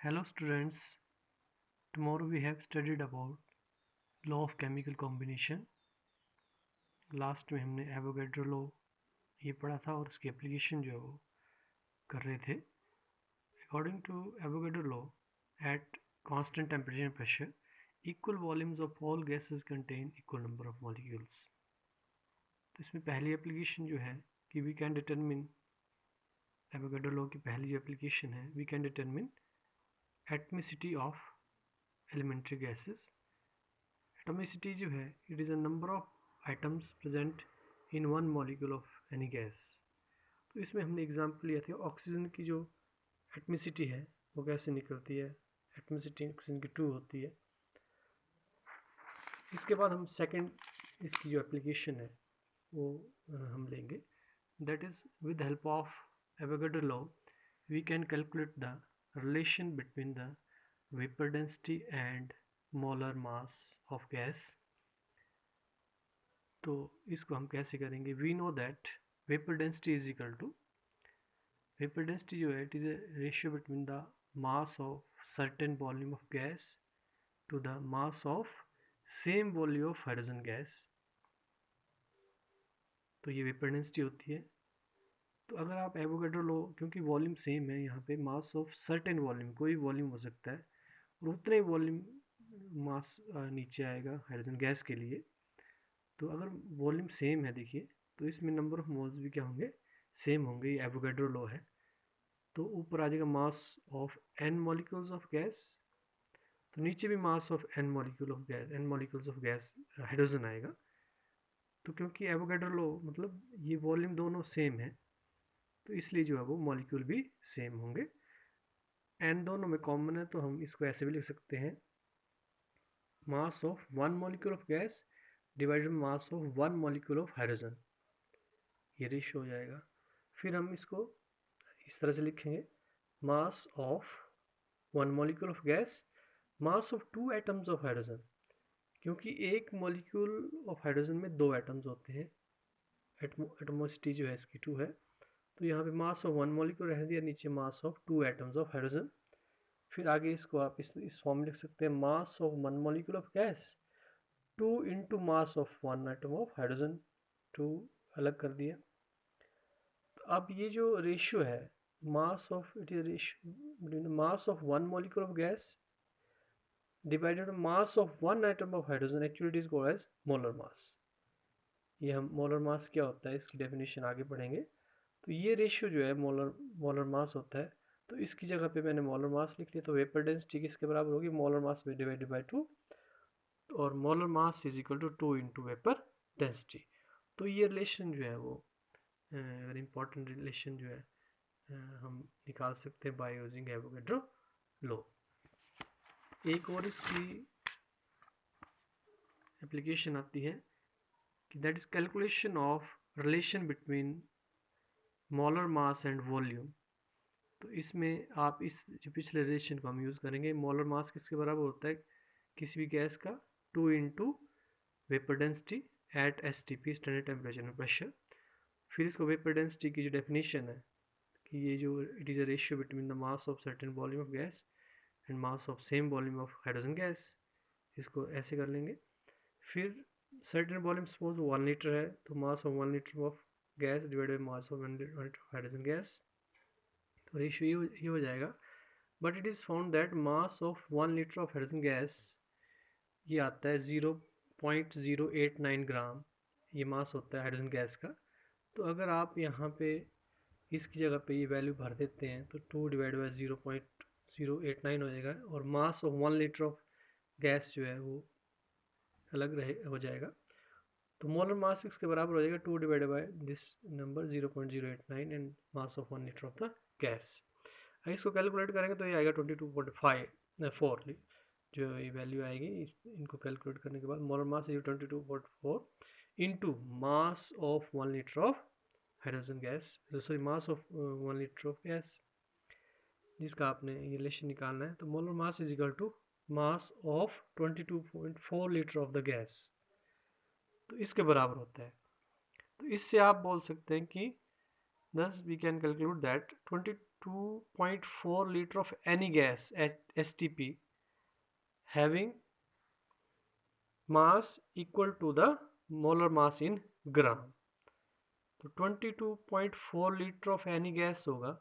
Hello students, tomorrow we have studied about law of chemical combination. Last में हमने Avogadro law ये पढ़ा था और उसकी एप्लीकेशन जो है वो कर रहे थे. According to Avogadro law, at constant temperature and pressure, equal volumes of all gases contain equal number of molecules. तो इसमें पहली एप्लीकेशन जो है कि we can determine Avogadro law की पहली जो एप्लीकेशन है we can determine atomicity of elementary gases. Atomicity जो है it is a number of items present in one molecule of any gas. तो इसमें हमने एग्जांपल लिया था ऑक्सीजन की जो एटमिसिटी है वो कैसे निकलती है. एटमिसिटी ऑक्सीजन की 2 होती है. इसके बाद हम सेकंड इसकी जो एप्लीकेशन है वो हम लेंगे. That is with help of Avogadro law we can calculate the relation between the vapour density and molar mass of gas. तो इसको हम कैसे करेंगे. We know that vapour density is equal to vapour density जो है it is a ratio between the mass of certain volume of gas to the mass of same volume of hydrogen gas. तो ये vapour density होती है. तो अगर आप Avogadro लो क्योंकि वॉल्यूम सेम है यहाँ पे मास ऑफ सर्टेन वॉल्यूम कोई वॉल्यूम हो सकता है और उतने ही वॉल्यूम मास नीचे आएगा हाइड्रोजन गैस के लिए. तो अगर वॉल्यूम सेम है देखिए तो इसमें नंबर ऑफ मोल्स भी क्या होंगे सेम होंगे. ये एवोगैड्रो लॉ है. तो ऊपर आ जाएगा mass of n molecules of gas. तो नीचे भी mass of n molecule of gas n molecules of gas hydrogen आएगा. तो क्योंकि एवोगैड्रो लॉ मतलब ये वॉल्यूम दोनों सेम है तो इसलिए जो है वो मॉलिक्यूल भी सेम होंगे. n दोनों में कॉमन है तो हम इसको ऐसे भी लिख सकते हैं मास of one molecule of gas divided mass of one molecule of hydrogen. ये रेशियो हो जाएगा. फिर हम इसको इस तरह से लिखेंगे मास of one molecule of gas mass of two atoms of hydrogen. क्योंकि एक मॉलिक्यूल ऑफ हाइड्रोजन में दो एटम्स होते हैं. एटमोसिटी जो है इसकी 2 है. तो यहाँ पे मास ऑफ वन मॉलिक्यूल रह दिया नीचे mass of two atoms of hydrogen. फिर आगे इसको आप इस फॉर्म में लिख सकते हैं मास of one molecule of gas 2 into mass of one atom of hydrogen. 2 अलग कर दिया. तो अब ये जो रेशियो है mass of it is ratio mass of one molecule of gas divided mass of one atom of hydrogen actually it is called as molar mass. ये हम मोलर मास क्या होता है इसकी डेफिनेशन आगे पढ़ेंगे. तो ये रेशियो जो है मोलर मास होता है. तो इसकी जगह पे मैंने मोलर मास लिख लिया. तो वेपर डेंसिटी किसके बराबर होगी मोलर मास में डिवाइडेड बाई 2 और molar mass is equal to 2 into vapour density. तो ये रिलेशन जो है वो वेरी इंपॉर्टेंट रिलेशन जो है हम निकाल सकते हैं बाय यूजिंग एवोगैड्रो लॉ. एक और इसकी एप्लीकेशन आती है कि that is calculation of relation between molar mass and volume. तो इसमें आप इस जो पिछले रिलेशन को हम यूज़ करेंगे. मोलर मास किसके बराबर होता है किसी भी गैस का 2 into vapour density at STP standard temperature and pressure. फिर इसको वेपर डेंसिटी की जो डेफिनेशन है कि ये जो it is a ratio between the mass of certain volume of gas and mass of same volume of hydrogen gas. इसको ऐसे कर लेंगे. फिर सर्टेन वॉल्यूम सपोज 1 लीटर है तो मास of 1 litre of gas divided by mass of 1 litre of hydrogen gas. तो ratio ये हो जाएगा. But it is found that mass of 1 litre of hydrogen gas ये आता है 0.089 ग्राम. ये मास होता है हाइड्रोजन गैस का. तो अगर आप यहाँ पे इसकी जगह पे ये वैल्यू भर देते हैं तो 2 डिवाइड बाई 0.089 हो जाएगा और मास ऑफ 1 लीटर ऑफ गैस जो है वो अलग रहे हो जाएगा. तो मोलर मास इसके बराबर हो जाएगा 2 divide by this number 0.089 and mass of 1 litre of the gas. इसको कैलकुलेट करेंगे तो ये आएगा 22.4 जो ये वैल्यू आएगी. इनको कैलकुलेट करने के बाद molar mass 22.4 into mass of 1 litre of hydrogen gas sorry mass of 1 litre of gas जिसका आपने ये रिलेशन निकालना है. तो molar mass is equal to mass of 22.4 litre of the gas. तो इसके बराबर होता है. तो इससे आप बोल सकते हैं कि thus we can conclude that 22.4 liter of any gas STP having mass equal to the molar mass in gram। तो 22.4 लीटर ऑफ एनी गैस होगा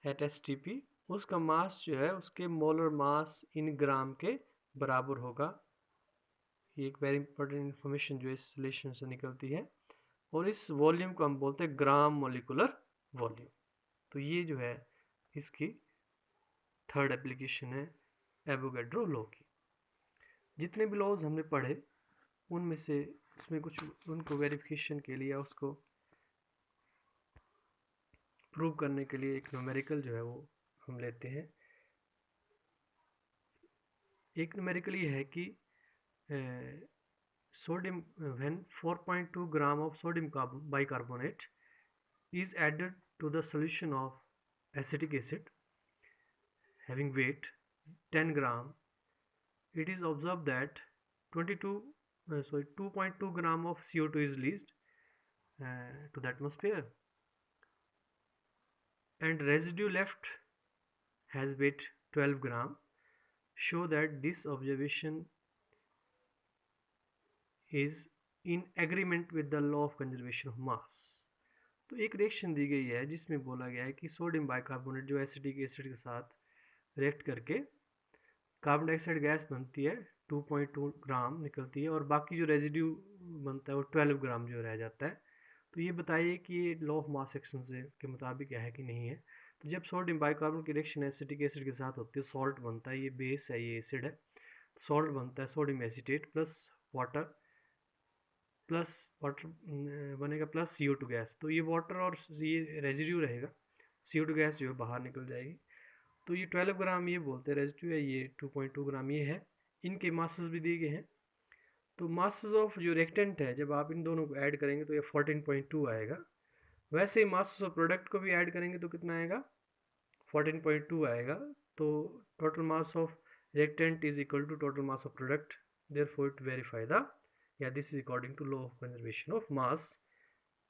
एट STP, उसका मास जो है उसके मोलर मास इन ग्राम के बराबर होगा। ये एक वेरी इंपॉर्टेंट इन्फॉर्मेशन जो इस रिलेशन से निकलती है, और इस वॉल्यूम को हम बोलते हैं ग्राम मोलिकुलर वॉल्यूम। तो ये जो है इसकी थर्ड एप्लीकेशन है एवोगैड्रो लॉ की। जितने भी लॉज हमने पढ़े उनमें से उसमें कुछ उनको वेरिफिकेशन के लिए, उसको प्रूव करने के लिए एक न्यूमेरिकल जो है वो हम लेते हैं। एक न्यूमेरिकल ये है कि sodium when 4.2 gram of sodium bicarbonate is added to the solution of acetic acid having weight 10 gram, it is observed that 2.2 gram of CO2 is released to the atmosphere, and residue left has weight 12 gram. Show that this observation is in agreement with the law of conservation of mass। तो एक reaction दी गई है जिसमें बोला गया है कि sodium bicarbonate जो एसिटिक एसिड के साथ रिएक्ट करके कार्बन डाइऑक्साइड गैस बनती है, 2.2 ग्राम निकलती है, और बाकी जो रेजिड्यू बनता है वो 12 ग्राम जो रह जाता है। तो ये बताइए कि ये लॉ ऑफ मास एक्शन से के मुताबिक है कि नहीं है। तो जब सोडियम बाइकार्बोनेट की रिएक्शन एसिटिक एसिड के साथ होती है, सॉल्ट बनता है, ये बेस है, ये एसिड है, सॉल्ट बनता है सोडियम एसीटेट प्लस वाटर बनेगा प्लस CO2 गैस। तो ये वाटर और ये रेजिड्यू रहेगा, CO2 गैस जो है बाहर निकल जाएगी। तो ये 12 ग्राम ये बोलते हैं रेजिड्यू है, ये 2.2 ग्राम ये है। इनके मासेस भी दिए गए हैं। तो मासेस ऑफ जो रिएक्टेंट है, जब आप इन दोनों को ऐड करेंगे तो ये 14.2 आएगा। वैसे ही मासेस ऑफ प्रोडक्ट को भी ऐड करेंगे तो कितना आएगा, 14.2 आएगा। तो total mass of reactant is equal to total mass of product, therefore it verify the, या this is according to law of conservation of mass,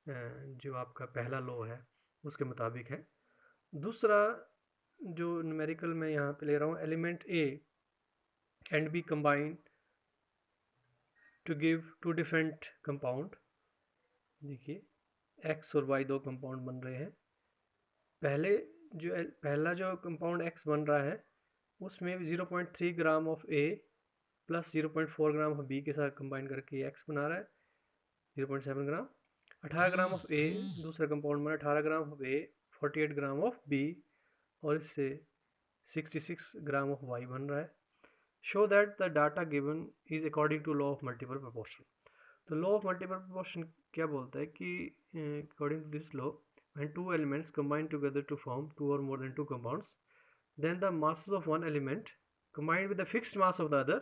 जो आपका पहला लॉ है उसके मुताबिक है। दूसरा जो न्यूमेरिकल मैं यहाँ पे ले रहा हूँ, element A and B combine to give two different compound. देखिए X और Y दो कंपाउंड बन रहे हैं। पहला जो कंपाउंड X बन रहा है उसमें 0.3 gram of A plus 0.4 gram of B के साथ कंबाइन करके X बना रहा है 0.7 ग्राम। 18 ग्राम ऑफ A दूसरा कंपाउंड बना, 18 gram of A, 48 gram of B, और इससे 66 ग्राम ऑफ Y बन रहा है। Show that the data given is according to law of multiple proportion. तो लॉ ऑफ मल्टीपल प्रोपोर्शन क्या बोलता है कि according to this law, when two elements combine together to form two or more than two compounds, then the masses of one element combined with the fixed mass of the other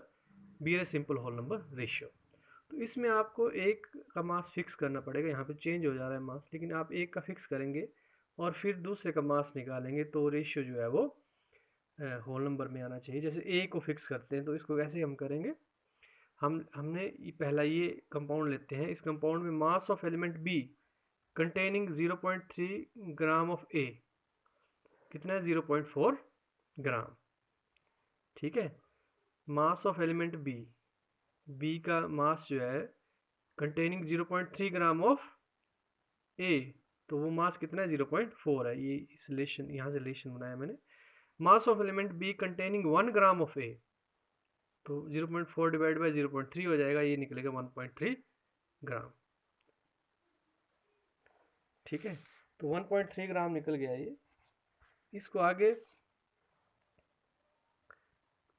bear a simple whole number ratio। तो इसमें आपको एक का mass fix करना पड़ेगा, यहाँ पे change हो जा रहा है मास, लेकिन आप एक का फिक्स करेंगे और फिर दूसरे का मास निकालेंगे तो रेशियो जो है वो होल नंबर में आना चाहिए। जैसे ए को फिक्स करते हैं तो इसको कैसे हम करेंगे, हमने पहला ये कंपाउंड लेते हैं, इस कंपाउंड में mass of element B containing 0.3 gram of A कितना है, 0.4 ग्राम। ठीक है, मास ऑफ एलिमेंट बी का मास जो है कंटेनिंग 0.3 ग्राम ऑफ ए, तो वो मास कितना है, 0.4 है। ये इस रिलेशन, यहाँ से रिलेशन बनाया मैंने। Mass of element B containing 1 gram of A, तो 0.4 डिवाइड बाई 0.3 हो जाएगा, ये निकलेगा 1.3 ग्राम। ठीक है, तो 1.3 ग्राम निकल गया ये। इसको आगे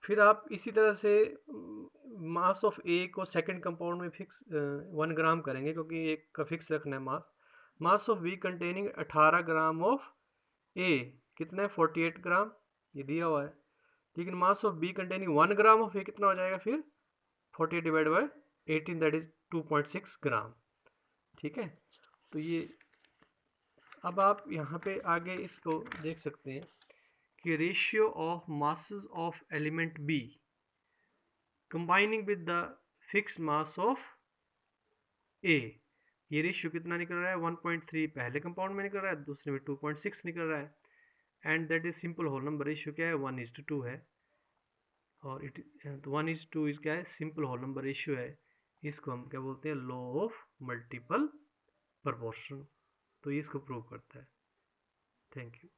फिर आप इसी तरह से मास ऑफ ए को सेकंड कंपाउंड में फिक्स 1 ग्राम करेंगे, क्योंकि एक का फिक्स रखना है mass. Mass of B containing 18 gram of A कितना है, 48 ग्राम, ये दिया हुआ है। लेकिन mass of B containing 1 gram of A कितना हो जाएगा फिर, 48 divide by 18, that is 2.6 gram. ठीक है, तो ये अब आप यहाँ पे आगे इसको देख सकते हैं कि ratio of masses of element B combining with the fix mass of A, ये रेशियो कितना निकल रहा है, 1.3 पहले कंपाउंड में निकल रहा है, दूसरे में 2.6 निकल रहा है। And that is simple whole number ratio क्या है, 1:2 है। और इट 1:2 इज क्या है, सिंपल होल नंबर रेशियो है। इसको हम क्या बोलते हैं, लॉ ऑफ मल्टीपल प्रपोर्शन। तो ये इसको प्रूव करता है। Thank you.